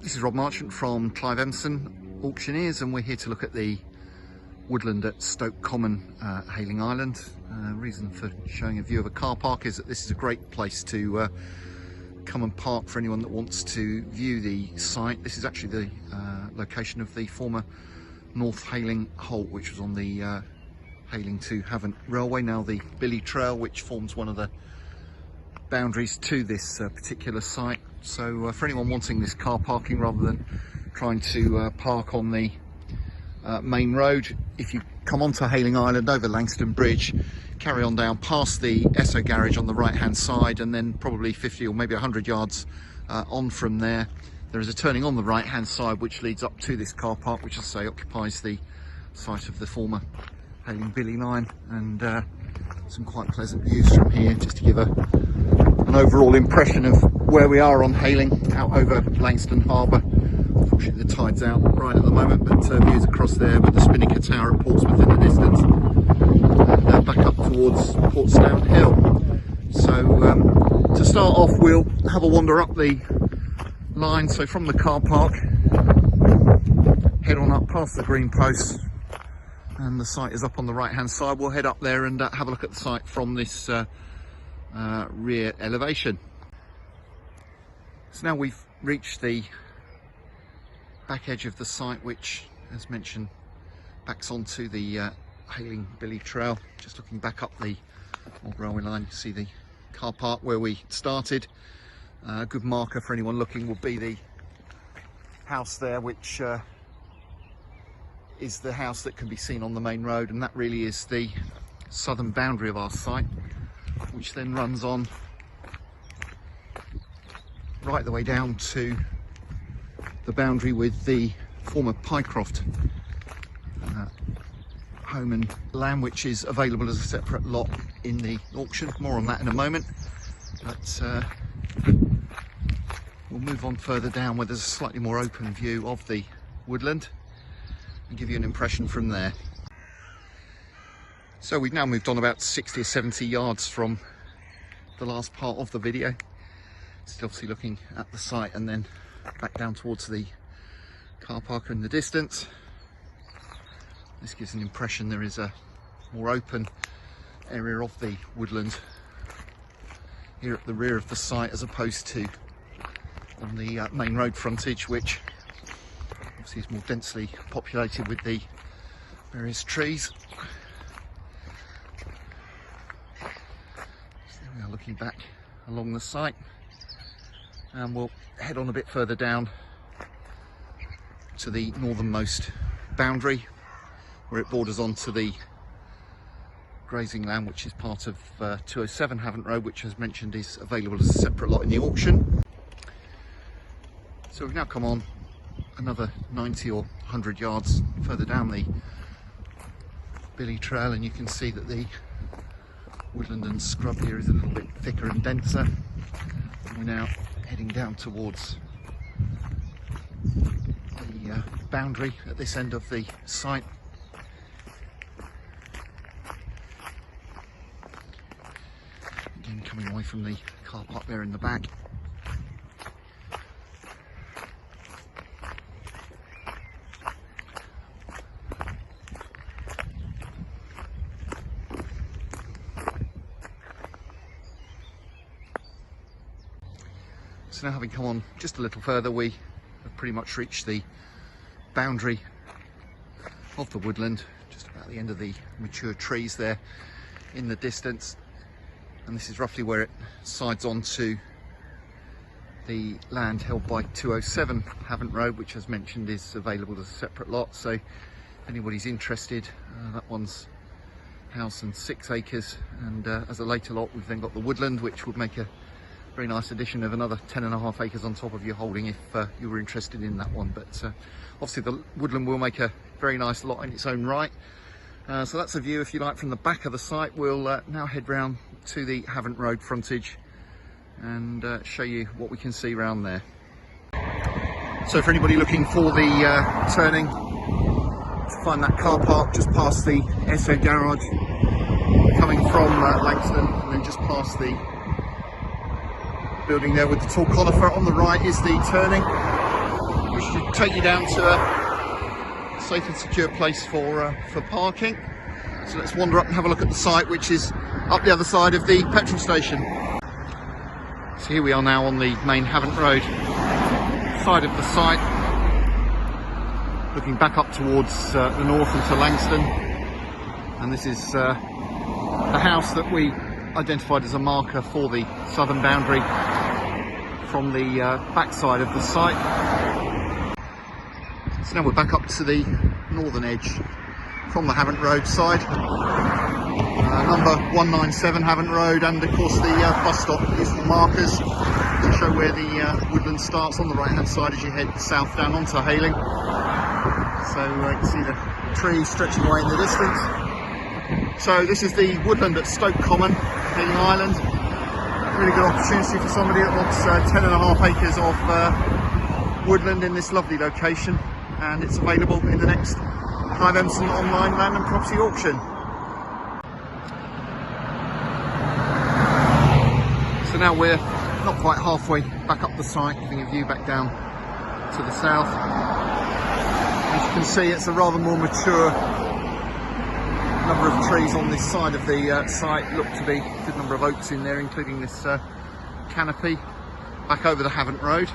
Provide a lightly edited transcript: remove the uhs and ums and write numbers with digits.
This is Rob Marchant from Clive Emerson Auctioneers, and we're here to look at the woodland at Stoke Common, Hayling Island. Reason for showing a view of a car park is that this is a great place to come and park for anyone that wants to view the site. This is actually the location of the former North Hayling Halt, which was on the Hayling to Havant Railway, now the Billy Trail, which forms one of the boundaries to this particular site. So for anyone wanting this car parking rather than trying to park on the main road, if you come onto Hayling Island over Langstone Bridge, carry on down past the Esso garage on the right hand side, and then probably 50 or maybe 100 yards on from there, there is a turning on the right hand side which leads up to this car park, which, as I say, occupies the site of the former Hayling Billy line, and some quite pleasant views from here, just to give an overall impression of where we are on Hayling, out over Langstone Harbour. Unfortunately the tide's out right at the moment, but views across there with the Spinnaker Tower at Portsmouth in the distance, and back up towards Portsdown Hill. So to start off, we'll have a wander up the line. So from the car park, head on up past the green posts, and the site is up on the right hand side. We'll head up there and have a look at the site from this rear elevation. So now we've reached the back edge of the site, which, as mentioned, backs onto the Hayling Billy Trail. Just looking back up the old railway line, you see the car park where we started. A good marker for anyone looking will be the house there, which is the house that can be seen on the main road, and that really is the southern boundary of our site, which then runs on right the way down to the boundary with the former Pycroft home and land, which is available as a separate lot in the auction. More on that in a moment, but we'll move on further down where there's a slightly more open view of the woodland and give you an impression from there. So we've now moved on about 60 or 70 yards from the last part of the video. Still obviously looking at the site and then back down towards the car park in the distance. This gives an impression there is a more open area of the woodland here at the rear of the site, as opposed to on the main road frontage, which obviously is more densely populated with the various trees. So there we are, looking back along the site, and we'll head on a bit further down to the northernmost boundary, where it borders onto the grazing land, which is part of 207 Havant Road, which, as mentioned, is available as a separate lot in the auction. So we've now come on another 90 or 100 yards further down the Billy Trail, and you can see that the woodland and scrub here is a little bit thicker and denser. And we're now heading down towards the boundary at this end of the site. Again, coming away from the car park there in the back. So now, having come on just a little further, we have pretty much reached the boundary of the woodland, just about the end of the mature trees there in the distance, and this is roughly where it sides on to the land held by 207 Havant Road, which, as mentioned, is available as a separate lot. So if anybody's interested, that one's house and 6 acres, and as a later lot we've then got the woodland, which would make a very nice addition of another 10.5 acres on top of your holding if you were interested in that one. But obviously the woodland will make a very nice lot in its own right. So that's a view, if you like, from the back of the site. We'll now head round to the Havant Road frontage and show you what we can see around there. So for anybody looking for the turning to find that car park just past the Esso garage, coming from Langstone, and then just past the building there with the tall conifer on the right is the turning. which should take you down to a safe and secure place for parking. So let's wander up and have a look at the site, which is up the other side of the petrol station. So here we are now on the main Havant Road side of the site, looking back up towards the north into Langstone, and this is the house that we identified as a marker for the southern boundary from the back side of the site. So now we're back up to the northern edge from the Havant Road side, number 197 Havant Road, and of course the bus stop, useful markers to show where the woodland starts on the right hand side as you head south down onto Hayling. So you can see the trees stretching away in the distance. So this is the woodland at Stoke Common, Hayling Island. Really good opportunity for somebody that wants 10.5 acres of woodland in this lovely location, and it's available in the next Clive Empson online land and property auction. So now we're not quite halfway back up the site, giving a view back down to the south. As you can see, it's a rather more mature number of trees on this side of the site. Look to be a good number of oaks in there, including this canopy back over the Havant Road.